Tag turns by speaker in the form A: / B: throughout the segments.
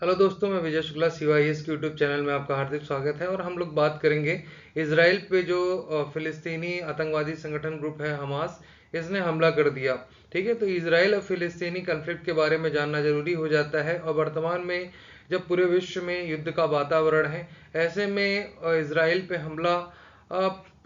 A: Hello दोस्तों, मैं Vijay Shukla CYS के यूट्यूब चैनल में आपका हार्दिक स्वागत है। और हम लोग बात करेंगे इसराइल पे जो फिलिस्तीनी आतंकवादी संगठन ग्रुप है हमास, इसने हमला कर दिया। ठीक है, तो इसराइल और फिलिस्तीनी कन्फ्लिक्ट के बारे में जानना जरूरी हो जाता है। और वर्तमान में जब पूरे विश्व में युद्ध का वातावरण है, ऐसे में इसराइल पे हमला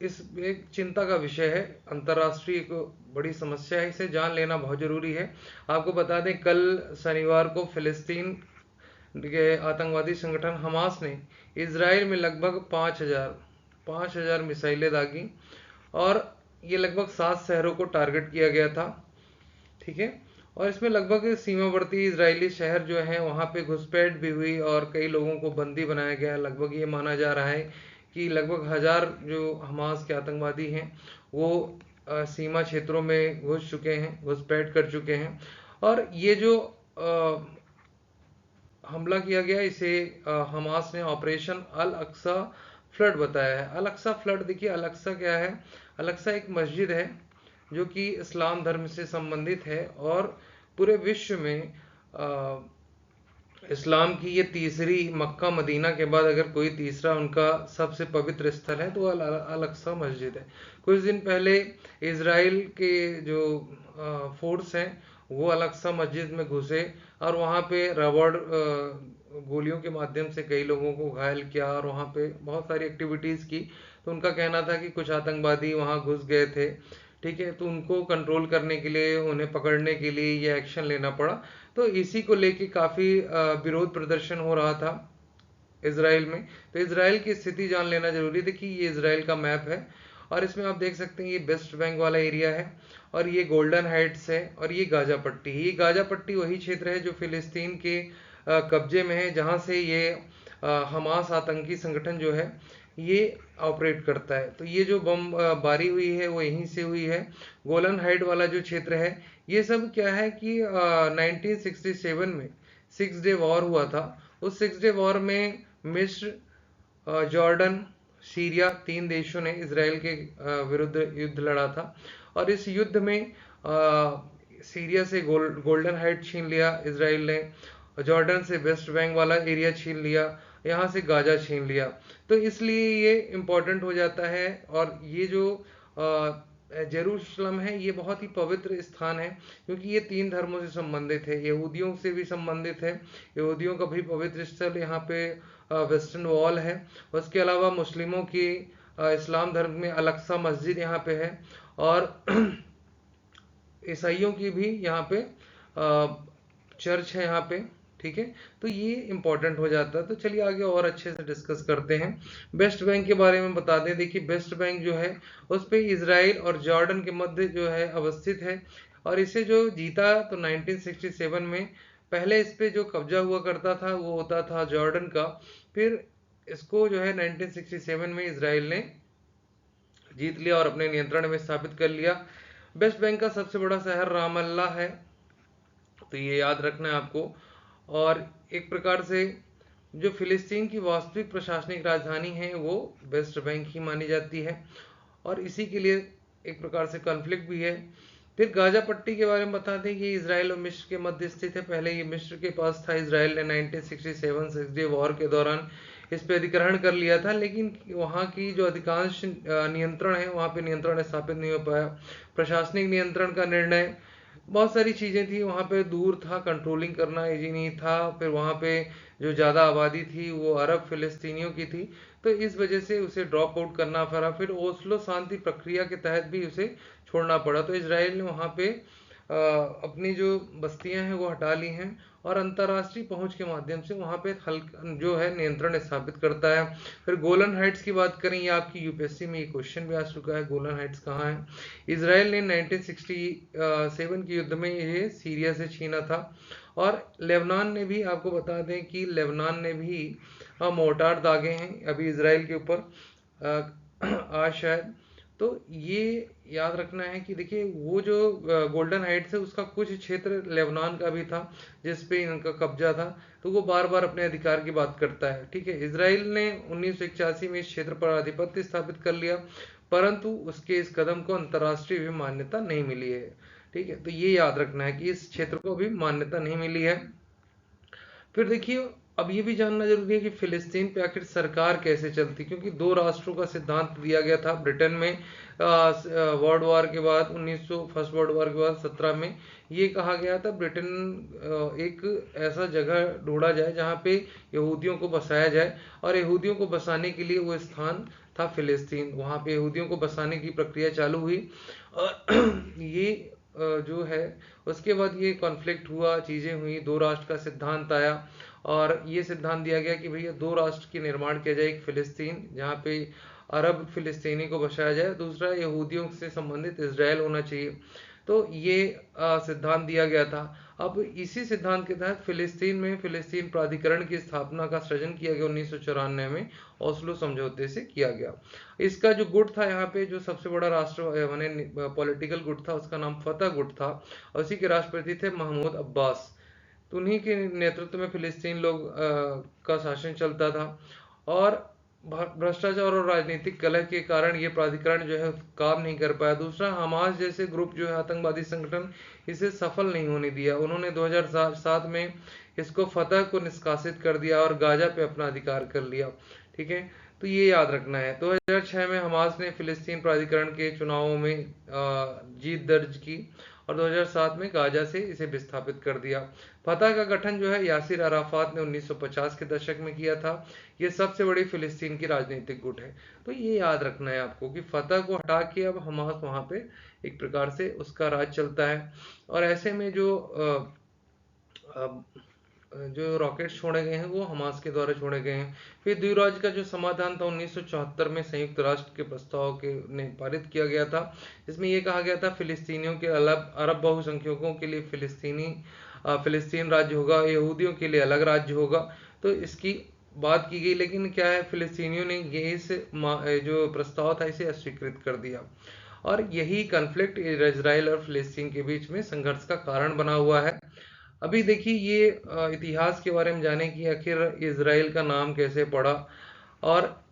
A: इस एक चिंता का विषय है, अंतर्राष्ट्रीय एक बड़ी समस्या है। इसे जान लेना बहुत जरूरी है। आपको बता दें, कल शनिवार को फिलिस्तीन के आतंकवादी संगठन हमास ने इसराइल में लगभग 5,000 मिसाइलें दागी। और ये लगभग 7 शहरों को टारगेट किया गया था। ठीक है, और इसमें लगभग सीमावर्ती इजरायली शहर जो है वहाँ पे घुसपैठ भी हुई और कई लोगों को बंदी बनाया गया। लगभग ये माना जा रहा है कि लगभग 1,000 जो हमास के आतंकवादी हैं वो सीमा क्षेत्रों में घुस चुके हैं, घुसपैठ कर चुके हैं। और ये जो हमला किया गया, इसे हमास ने ऑपरेशन अल अक्सा फ्लड बताया है। अल अक्सा फ्लड, देखिए अल अक्सा क्या है। अल अक्सा एक मस्जिद है जो कि इस्लाम धर्म से संबंधित है और पूरे विश्व में इस्लाम की ये तीसरी, मक्का मदीना के बाद अगर कोई तीसरा उनका सबसे पवित्र स्थल है तो अल अक्सा मस्जिद है। कुछ दिन पहले इसराइल के जो फोर्स हैं वो अल अक्सा मस्जिद में घुसे और वहाँ पे रबड़ गोलियों के माध्यम से कई लोगों को घायल किया और वहाँ पे बहुत सारी एक्टिविटीज़ की। तो उनका कहना था कि कुछ आतंकवादी वहाँ घुस गए थे। ठीक है, तो उनको कंट्रोल करने के लिए, उन्हें पकड़ने के लिए ये एक्शन लेना पड़ा। तो इसी को लेके काफ़ी विरोध प्रदर्शन हो रहा था इसराइल में। तो इसराइल की स्थिति जान लेना जरूरी। देखिए ये इसराइल का मैप है और इसमें आप देख सकते हैं ये वेस्ट बैंक वाला एरिया है और ये गोल्डन हाइट्स है और ये गाजा पट्टी। ये गाजा पट्टी वही क्षेत्र है जो फिलिस्तीन के कब्जे में है, जहाँ से ये हमास आतंकी संगठन जो है ये ऑपरेट करता है। तो ये जो बम बारी हुई है वो यहीं से हुई है। गोलन हाइट वाला जो क्षेत्र है, ये सब क्या है कि 1967 में 6 डे वॉर हुआ था। उस 6 डे वॉर में मिस्र, जॉर्डन, सीरिया, 3 देशों ने इसराइल के विरुद्ध युद्ध लड़ा था। और इस युद्ध में सीरिया से गोल्डन हाइट छीन लिया इसराइल ने, जॉर्डन से वेस्ट बैंक वाला एरिया छीन लिया, यहाँ से गाजा छीन लिया। तो इसलिए ये इम्पोर्टेंट हो जाता है। और ये जो जेरूशलम है ये बहुत ही पवित्र स्थान है क्योंकि ये 3 धर्मों से संबंधित है, यहूदियों से भी संबंधित है। यहूदियों का भी पवित्र स्थल यहाँ पे वेस्टर्न वॉल है। उसके अलावा मुस्लिमों की इस्लाम धर्म में अल अक्सा मस्जिद यहाँ पे है और ईसाइयों की भी यहाँ पे चर्च है यहाँ पे। ठीक है, तो ये इंपॉर्टेंट हो जाता है। तो चलिए आगे और अच्छे से डिस्कस करते हैं। वेस्ट बैंक के बारे में बता दें। देखिए वेस्ट बैंक जो है उस पे इसराइल और जॉर्डन के मध्य जो है अवस्थित है। और इसे जो जीता तो 1967 में, पहले इस पे जो कब्जा हुआ करता था वो होता था जॉर्डन का। फिर इसको जो है 1967 में इसराइल ने जीत लिया और अपने नियंत्रण में स्थापित कर लिया। वेस्ट बैंक का सबसे बड़ा शहर रामल्ला है, तो ये याद रखना है आपको। और एक प्रकार से जो फिलिस्तीन की वास्तविक प्रशासनिक राजधानी है वो वेस्ट बैंक ही मानी जाती है और इसी के लिए एक प्रकार से कॉन्फ्लिक्ट भी है। फिर गाजा पट्टी के बारे में बता दें कि इसराइल और मिस्र के मध्य स्थित है। पहले ये मिस्र के पास था। इसराइल ने 1967 6 डे वॉर के दौरान इस पे अधिग्रहण कर लिया था, लेकिन वहाँ की जो अधिकांश नियंत्रण है वहाँ पे नियंत्रण स्थापित नहीं हो पाया। प्रशासनिक नियंत्रण का निर्णय, बहुत सारी चीज़ें थी वहाँ पे, दूर था, कंट्रोलिंग करना इजी नहीं था। फिर वहाँ पे जो ज़्यादा आबादी थी वो अरब फिलिस्तीनियों की थी, तो इस वजह से उसे ड्रॉप आउट करना पड़ा। फिर ओस्लो शांति प्रक्रिया के तहत भी उसे छोड़ना पड़ा। तो इसराइल ने वहाँ पे अपनी जो बस्तियां हैं वो हटा ली हैं और अंतर्राष्ट्रीय पहुंच के माध्यम से वहाँ पे हल्का जो है नियंत्रण स्थापित करता है। फिर गोलन हाइट्स की बात करें, ये आपकी यूपीएससी में ये क्वेश्चन भी आ चुका है, गोलन हाइट्स कहाँ है। इसराइल ने 1967 के युद्ध में ये सीरिया से छीना था। और लेबनान ने भी, आपको बता दें कि लेबनान ने भी मोर्टार दागे हैं अभी इसराइल के ऊपर आज शायद। तो ये याद रखना है कि देखिए वो जो गोल्डन हाइट्स है उसका कुछ क्षेत्र लेबनान का भी था जिस पे इनका कब्जा था। तो वो बार बार अपने अधिकार की बात करता है। ठीक है, इसराइल ने 1981 में इस क्षेत्र पर आधिपत्य स्थापित कर लिया, परंतु उसके इस कदम को अंतर्राष्ट्रीय भी मान्यता नहीं मिली है। ठीक है, तो ये याद रखना है कि इस क्षेत्र को भी मान्यता नहीं मिली है। फिर देखिए, अब ये भी जानना जरूरी है कि फिलिस्तीन पे आखिर सरकार कैसे चलती, क्योंकि दो राष्ट्रों का सिद्धांत दिया गया था ब्रिटेन में वर्ल्ड वार के बाद, 1900 फर्स्ट वर्ल्ड वार के बाद 17 में ये कहा गया था ब्रिटेन एक ऐसा जगह ढूंढा जाए जहाँ पे यहूदियों को बसाया जाए, और यहूदियों को बसाने के लिए वो स्थान था फिलिस्तीन। वहाँ पे यहूदियों को बसाने की प्रक्रिया चालू हुई, और ये जो है उसके बाद ये कॉन्फ्लिक्ट हुआ, चीज़ें हुई, दो राष्ट्र का सिद्धांत आया, और ये सिद्धांत दिया गया कि भैया दो राष्ट्र की निर्माण किया जाए, एक फिलिस्तीन जहाँ पे अरब फिलिस्तीनी को बसाया जाए, दूसरा यहूदियों से संबंधित इसराइल होना चाहिए। तो ये सिद्धांत दिया गया था। अब इसी सिद्धांत के तहत फिलिस्तीन में फिलिस्तीन प्राधिकरण की स्थापना का सृजन किया गया 1994 में, ओस्लो समझौते से किया गया। इसका जो गुट था यहाँ पे, जो सबसे बड़ा राष्ट्र माने पॉलिटिकल गुट था, उसका नाम फतह गुट था, और उसी के राष्ट्रपति थे महमूद अब्बास। तो उन्हीं के नेतृत्व में फिलिस्तीन लोग का शासन चलता था, और भ्रष्टाचार और राजनीतिक कलह के कारण ये प्राधिकरण जो है काम नहीं कर पाया। दूसरा, हमास जैसे ग्रुप जो है आतंकवादी संगठन, इसे सफल नहीं होने दिया। उन्होंने 2007 में इसको फतह को निष्कासित कर दिया और गाजा पे अपना अधिकार कर लिया। ठीक है, तो ये याद रखना है। 2006 में हमास ने फिलिस्तीन प्राधिकरण के चुनावों में जीत दर्ज की, और 2007 में गाजा से इसे विस्थापित कर दिया। फतह का गठन जो है यासिर अराफात ने 1950 के दशक में किया था। ये सबसे बड़ी फिलिस्तीन की राजनीतिक गुट है। तो ये याद रखना है आपको कि फतह को हटा के अब हमास वहां पे एक प्रकार से उसका राज चलता है। और ऐसे में जो रॉकेट छोड़े गए हैं वो हमास के द्वारा छोड़े गए हैं। फिर द्विराज्य का जो समाधान था 1974 में संयुक्त राष्ट्र के प्रस्ताव के ने पारित किया गया था, जिसमें यह कहा गया था फिलिस्तीनियों के अलग, अरब बहुसंख्यकों के लिए फिलिस्तीन राज्य होगा, यहूदियों के लिए अलग राज्य होगा। तो इसकी बात की गई, लेकिन क्या है, फिलिस्तीनियों ने ये जो प्रस्ताव था इसे अस्वीकृत कर दिया, और यही कॉन्फ्लिक्ट इजराइल और फिलिस्तीन के बीच में संघर्ष का कारण बना हुआ है। अभी देखिए, ये इतिहास के बारे में जाने कि आखिर इजराइल का नाम कैसे पड़ा, और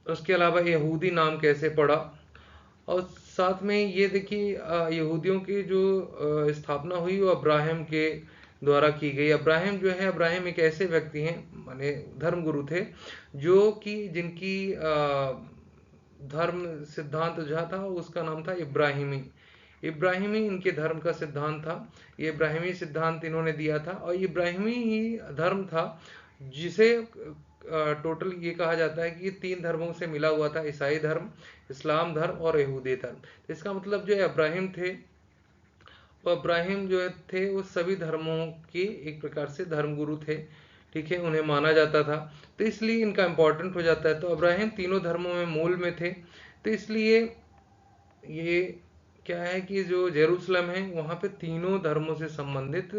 A: उसके अलावा यहूदी नाम कैसे पड़ा, और साथ में ये देखिए यहूदियों की जो स्थापना हुई वो अब्राहम के द्वारा की गई। अब्राहम जो है, अब्राहम एक ऐसे व्यक्ति हैं, माने धर्मगुरु थे, जो कि जिनकी धर्म सिद्धांत जो था उसका नाम था इब्राहिमी। इब्राहिमी इनके धर्म का सिद्धांत था। ये इब्राहिमी सिद्धांत इन्होंने दिया था, और इब्राहिमी ही धर्म था जिसे टोटल ये कहा जाता है कि ये तीन धर्मों से मिला हुआ था, ईसाई धर्म, इस्लाम धर्म और यहूदी धर्म। तो इसका मतलब जो इब्राहिम थे, वो इब्राहिम जो थे वो सभी धर्मों के एक प्रकार से धर्मगुरु थे। ठीक है, उन्हें माना जाता था, तो इसलिए इनका इंपॉर्टेंट हो जाता है। तो इब्राहिम तीनों धर्मों में मूल में थे, तो इसलिए ये क्या है कि जो जेरूसलम है वहाँ पे तीनों धर्मों से संबंधित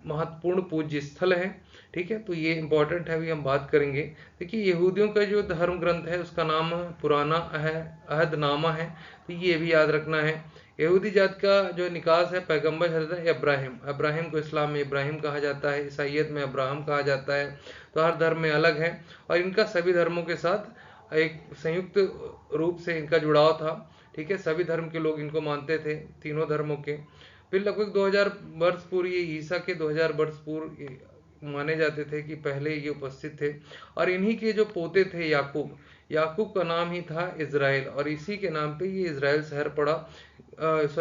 A: महत्वपूर्ण पूज्य स्थल है। ठीक है, तो ये इंपॉर्टेंट है, अभी हम बात करेंगे। देखिए, यहूदियों का जो धर्म ग्रंथ है उसका नाम पुराना अहदनामा है, तो ये भी याद रखना है। यहूदी जात का जो निकास है पैगंबर हजरत इब्राहिम, इब्राहिम को इस्लाम में इब्राहिम कहा जाता है, ईसाइयत में अब्राहम कहा जाता है। तो हर धर्म में अलग है, और इनका सभी धर्मों के साथ एक संयुक्त रूप से इनका जुड़ाव था। ठीक है, सभी धर्म के लोग इनको मानते थे, तीनों धर्मों के। फिर लगभग 2000 वर्ष पूर्व, ये ईसा के 2000 वर्ष पूर्व माने जाते थे कि पहले ये उपस्थित थे, और इन्हीं के जो पोते थे याकूब, याकूब का नाम ही था इजराइल, और इसी के नाम पे ये इजराइल शहर पड़ा,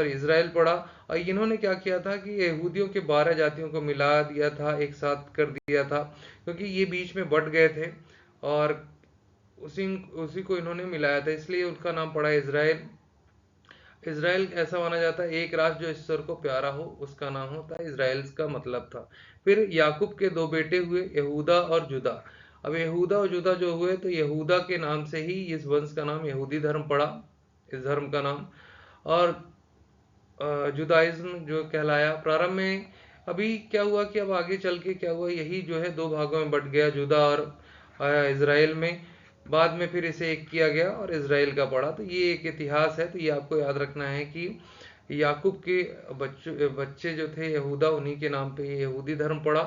A: इजराइल पड़ा। और इन्होंने क्या किया था कि यहूदियों के 12 जातियों को मिला दिया था, एक साथ कर दिया था, क्योंकि ये बीच में बट गए थे, और उसी उसी को इन्होंने मिलाया था, इसलिए उनका नाम पड़ा इजराइल। इजराइल ऐसा माना जाता है एक राष्ट्र जो ईश्वर को प्यारा हो उसका नाम होता है इजराइल, का मतलब था। फिर याकूब के दो बेटे हुए, यहूदा और जुदा। अब यहूदा और जुदा जो हुए, तो यहूदा के नाम से ही इस वंश का नाम यहूदी धर्म पड़ा, इस धर्म का नाम। और जुदाइज्म जो कहलाया प्रारंभ में। अभी क्या हुआ कि अब आगे चल के क्या हुआ, यही जो है दो भागों में बट गया, जुदा और इजराइल में। बाद में फिर इसे एक किया गया और इजराइल का पड़ा। तो ये एक इतिहास है, तो ये आपको याद रखना है कि याकूब के बच्चे जो थे यहूदा, उन्हीं के नाम पे ये यहूदी धर्म पड़ा,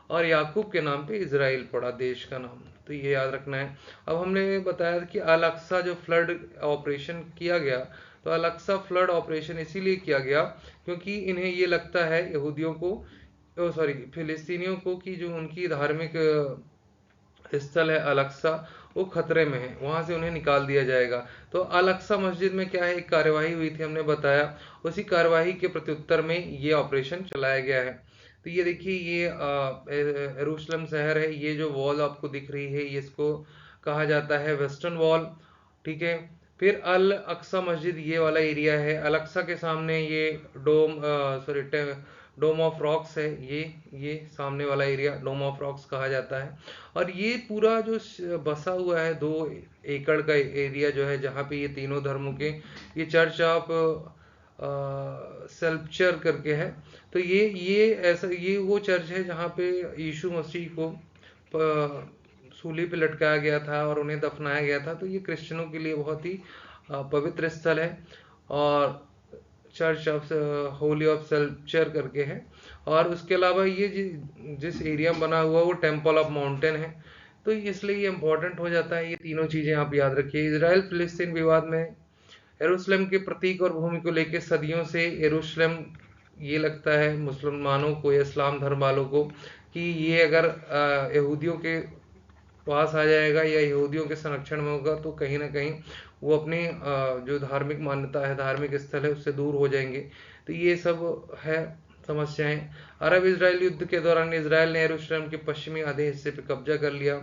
A: और याकूब के नाम पे इजराइल पड़ा, देश का नाम। तो ये याद रखना है। अब हमने बताया कि अल अक्सा जो फ्लड ऑपरेशन किया गया, तो अल अक्सा फ्लड ऑपरेशन इसीलिए किया गया क्योंकि इन्हें ये लगता है, यहूदियों को, सॉरी, फिलिस्तीनियों को कि जो उनकी धार्मिक स्थल है अल-अक्सा, वो खतरे में है, वहां से उन्हें निकाल दिया जाएगा। तो अल-अक्सा मस्जिद में क्या है, एक कार्यवाही हुई थी, हमने बताया, उसी कार्यवाही के प्रत्युत्तर में ये ऑपरेशन चलाया गया है। तो ये देखिए, ये यरूशलेम शहर है, ये जो वॉल आपको दिख रही है, ये इसको कहा जाता है वेस्टर्न वॉल, ठीक है। फिर अल अक्सा मस्जिद, ये वाला एरिया है। अल अक्सा के सामने ये डोम ऑफ रॉक्स है, ये सामने वाला एरिया डोम ऑफ रॉक्स कहा जाता है। और ये पूरा जो बसा हुआ है 2 एकड़ का एरिया जो है, जहाँ पे ये तीनों धर्मों के, ये चर्च ऑफ सेल्पचर करके है। तो ये वो चर्च है जहाँ पे यीशु मसीह को सूली पे लटकाया गया था और उन्हें दफनाया गया था। तो ये क्रिश्चियनों के लिए बहुत ही पवित्र स्थल है, और चर्च ऑफ होली ऑफ सेल्पचर करके है। और उसके अलावा ये जिस एरिया में बना हुआ वो टेम्पल ऑफ माउंटेन है। तो इसलिए ये इंपॉर्टेंट हो जाता है। ये तीनों चीजें आप याद रखिए। इसराइल फिलिस्तीन विवाद में यरूशलेम के प्रतीक और भूमि को लेकर सदियों से यरूशलेम, ये लगता है मुसलमानों को या इस्लाम धर्म वालों को कि ये अगर यहूदियों के पास आ जाएगा या यहूदियों के संरक्षण में होगा, तो कहीं ना कहीं वो अपनी जो धार्मिक मान्यता है, धार्मिक स्थल है, उससे दूर हो जाएंगे। तो ये सब है समस्याएं। अरब इजराइल युद्ध के दौरान इसराइल ने यरूशलेम के पश्चिमी आधे हिस्से पे कब्जा कर लिया,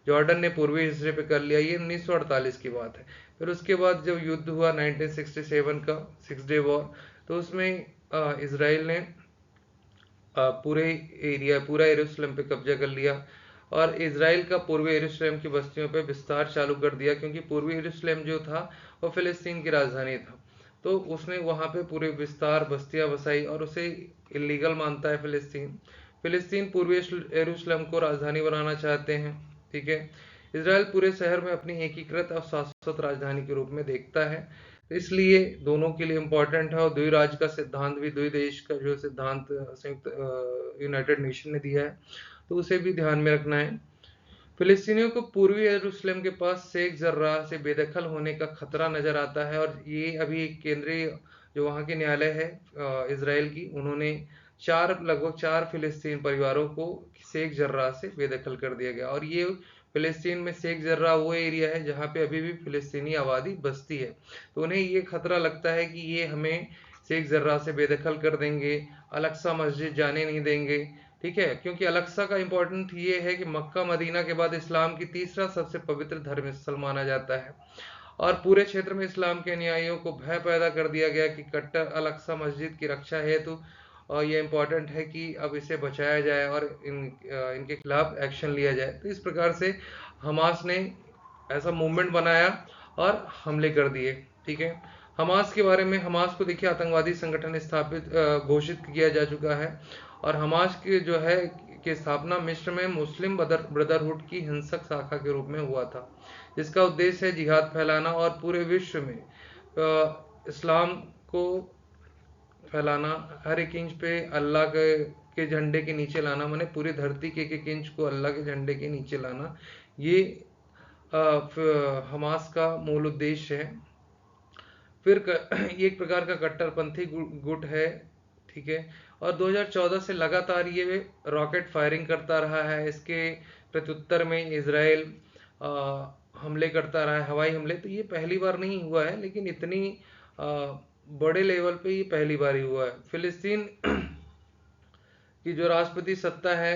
A: जॉर्डन ने पूर्वी हिस्से पे कर लिया। ये 1948 की बात है। फिर उसके बाद जब युद्ध हुआ 1967 का 6 डे वॉर, तो उसमें इसराइल ने पूरा यरूशलेम पे कब्जा कर लिया, और इसराइल का पूर्वी यरूशलेम की बस्तियों पे विस्तार चालू कर दिया, क्योंकि पूर्वी यरूशलेम जो था वो फिलिस्तीन की राजधानी था। तो उसने वहां पे पूरे विस्तार बस्तियां बसाई, और उसे इलीगल मानता है फिलिस्तीन। फिलिस्तीन पूर्वी यरूशलेम को राजधानी बनाना चाहते हैं, ठीक है। इसराइल पूरे शहर में अपनी एकीकृत और शाश्वत राजधानी के रूप में देखता है। इसलिए दोनों के लिए इम्पोर्टेंट है। और द्विराज्य का सिद्धांत भी, द्वि देश का जो सिद्धांत संयुक्त यूनाइटेड नेशन ने दिया है, तो उसे भी ध्यान में रखना है। फिलिस्तीनियों को पूर्वी यरूशलेम के पास शेख जर्राह से बेदखल होने का खतरा नजर आता है, और ये अभी केंद्रीय जो वहाँ के न्यायालय है इसराइल की, उन्होंने लगभग 4 फिलिस्तीन परिवारों को शेख जर्राह से बेदखल कर दिया गया। और ये फिलिस्तीन में शेख जर्राह वो एरिया है जहाँ पे अभी भी फिलिस्तीनी आबादी बसती है। तो उन्हें ये खतरा लगता है कि ये हमें शेख जर्राह से बेदखल कर देंगे, अल-अक्सा मस्जिद जाने नहीं देंगे, ठीक है। क्योंकि अल-अक्सा का इंपॉर्टेंट ये है कि मक्का मदीना के बाद इस्लाम की तीसरा सबसे पवित्र धर्म स्थल माना जाता है, और पूरे क्षेत्र में इस्लाम के अनुयायियों को भय पैदा कर दिया गया कि कट्टर अल-अक्सा मस्जिद की रक्षा हेतु, और ये इम्पोर्टेंट है कि अब इसे बचाया जाए और इनके खिलाफ एक्शन लिया जाए। तो इस प्रकार से हमास ने ऐसा मूवमेंट बनाया और हमले कर दिए, ठीक है। हमास के बारे में, हमास को देखिए आतंकवादी संगठन स्थापित घोषित किया जा चुका है। और हमास की जो है की स्थापना मिस्र में मुस्लिम ब्रदरहुड की हिंसक शाखा के रूप में हुआ था, जिसका उद्देश्य है जिहाद फैलाना और पूरे विश्व में इस्लाम को फैलाना, हर एक इंच पे अल्लाह के झंडे के नीचे लाना, माने पूरी धरती के एक इंच को अल्लाह के झंडे के नीचे लाना, ये हमास का मूल उद्देश्य है। फिर ये एक प्रकार का कट्टरपंथी गुट है, ठीक है। और 2014 से लगातार ये रॉकेट फायरिंग करता रहा है। इसके प्रत्युत्तर में इसराइल हमले करता रहा है, हवाई हमले। तो ये पहली बार नहीं हुआ है, लेकिन इतनी बड़े लेवल पे ये पहली बार ही हुआ है। फिलिस्तीन की जो राष्ट्रपति सत्ता है,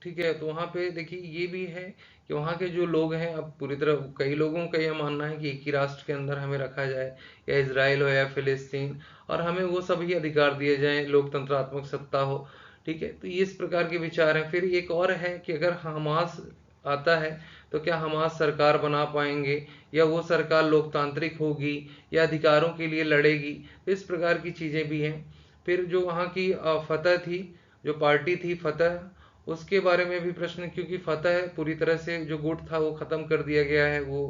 A: ठीक है, तो वहाँ पे देखिए ये भी है कि वहाँ के जो लोग हैं, अब पूरी तरह कई लोगों का यह मानना है कि एक ही राष्ट्र के अंदर हमें रखा जाए, या इसराइल हो या फिलिस्तीन, और हमें वो सभी अधिकार दिए जाएं, लोकतंत्रात्मक सत्ता हो, ठीक है। तो ये इस प्रकार के विचार हैं। फिर एक और है कि अगर हमास आता है तो क्या हमास सरकार बना पाएंगे, या वो सरकार लोकतांत्रिक होगी या अधिकारों के लिए लड़ेगी। तो इस प्रकार की चीजें भी हैं। फिर जो वहाँ की फतह थी, जो पार्टी थी फतह, उसके बारे में भी प्रश्न, क्योंकि फतह पूरी तरह से जो गुट था वो खत्म कर दिया गया है वो।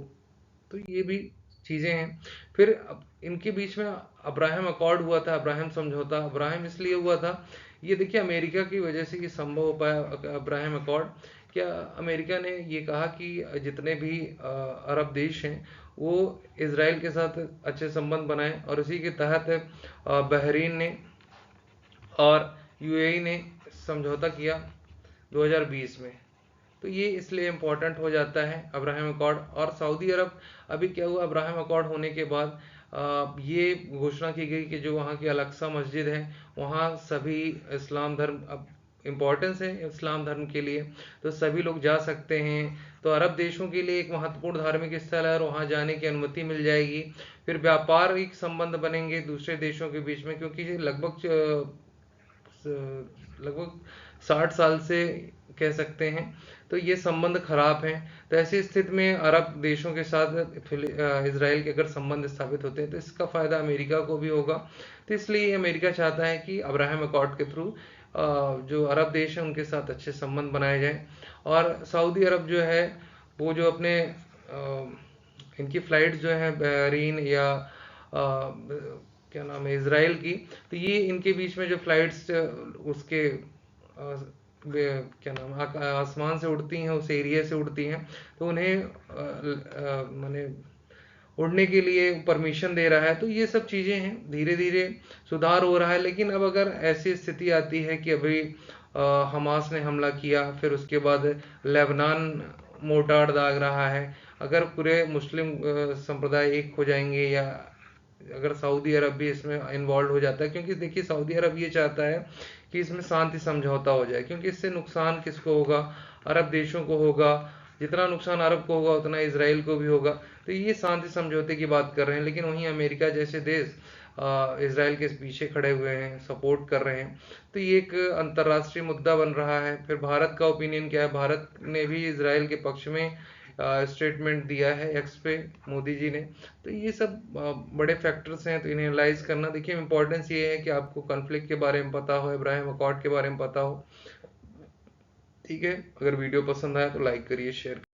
A: तो ये भी चीजें हैं। फिर इनके बीच में अब्राहम अकॉर्ड हुआ था, अब्राहम समझौता। अब्राहम इसलिए हुआ था, ये देखिए अमेरिका की वजह से ये संभव हो पाया, अब्राहम अकॉर्ड। क्या अमेरिका ने ये कहा कि जितने भी अरब देश हैं वो इसराइल के साथ अच्छे संबंध बनाएं, और उसी के तहत बहरीन ने और यूएई ने समझौता किया 2020 में। तो ये इसलिए इम्पोर्टेंट हो जाता है अब्राहम अकॉर्ड। और सऊदी अरब, अभी क्या हुआ, अब्राहम अकॉर्ड होने के बाद ये घोषणा की गई कि जो वहाँ की अल-अक्सा मस्जिद है, वहाँ सभी इस्लाम धर्म, अब इम्पोर्टेंस है इस्लाम धर्म के लिए, तो सभी लोग जा सकते हैं। तो अरब देशों के लिए एक महत्वपूर्ण धार्मिक स्थल है और वहाँ जाने की अनुमति मिल जाएगी। फिर व्यापारिक संबंध बनेंगे दूसरे देशों के बीच में, क्योंकि लगभग 60 साल से कह सकते हैं तो ये संबंध खराब हैं। तो ऐसी स्थिति में अरब देशों के साथ इजराइल के अगर संबंध स्थापित होते हैं तो इसका फायदा अमेरिका को भी होगा। तो इसलिए अमेरिका चाहता है कि अब्राहम अकॉर्ड के थ्रू जो अरब देश हैं उनके साथ अच्छे संबंध बनाए जाएं। और सऊदी अरब जो है वो जो अपने इनकी फ्लाइट जो है बहरीन या क्या नाम है इजराइल की, तो ये इनके बीच में जो फ्लाइट्स उसके क्या नाम आसमान से उड़ती हैं, उस एरिया से उड़ती हैं, तो उन्हें माने उड़ने के लिए परमिशन दे रहा है। तो ये सब चीज़ें हैं, धीरे धीरे सुधार हो रहा है। लेकिन अब अगर ऐसी स्थिति आती है कि अभी हमास ने हमला किया, फिर उसके बाद लेबनान मोर्टार दाग रहा है, अगर पूरे मुस्लिम संप्रदाय एक हो जाएंगे या अगर सऊदी अरब भी इसमें इन्वॉल्व हो जाता है, क्योंकि देखिए सऊदी अरब ये चाहता है कि इसमें शांति समझौता हो जाए, क्योंकि इससे नुकसान किसको होगा, अरब देशों को होगा। जितना नुकसान अरब को होगा उतना इजराइल को भी होगा। तो ये शांति समझौते की बात कर रहे हैं, लेकिन वहीं अमेरिका जैसे देश इजराइल के पीछे खड़े हुए हैं, सपोर्ट कर रहे हैं। तो ये एक अंतर्राष्ट्रीय मुद्दा बन रहा है। फिर भारत का ओपिनियन क्या है, भारत ने भी इजराइल के पक्ष में स्टेटमेंट दिया है एक्स पे मोदी जी ने। तो ये सब बड़े फैक्टर्स हैं, तो इन्हें एनालाइज करना। देखिए इंपॉर्टेंस ये है कि आपको कॉन्फ्लिक्ट के बारे में पता हो, इब्राहिम अकॉर्ड के बारे में पता हो। ठीक है, अगर वीडियो पसंद आया तो लाइक करिए, शेयर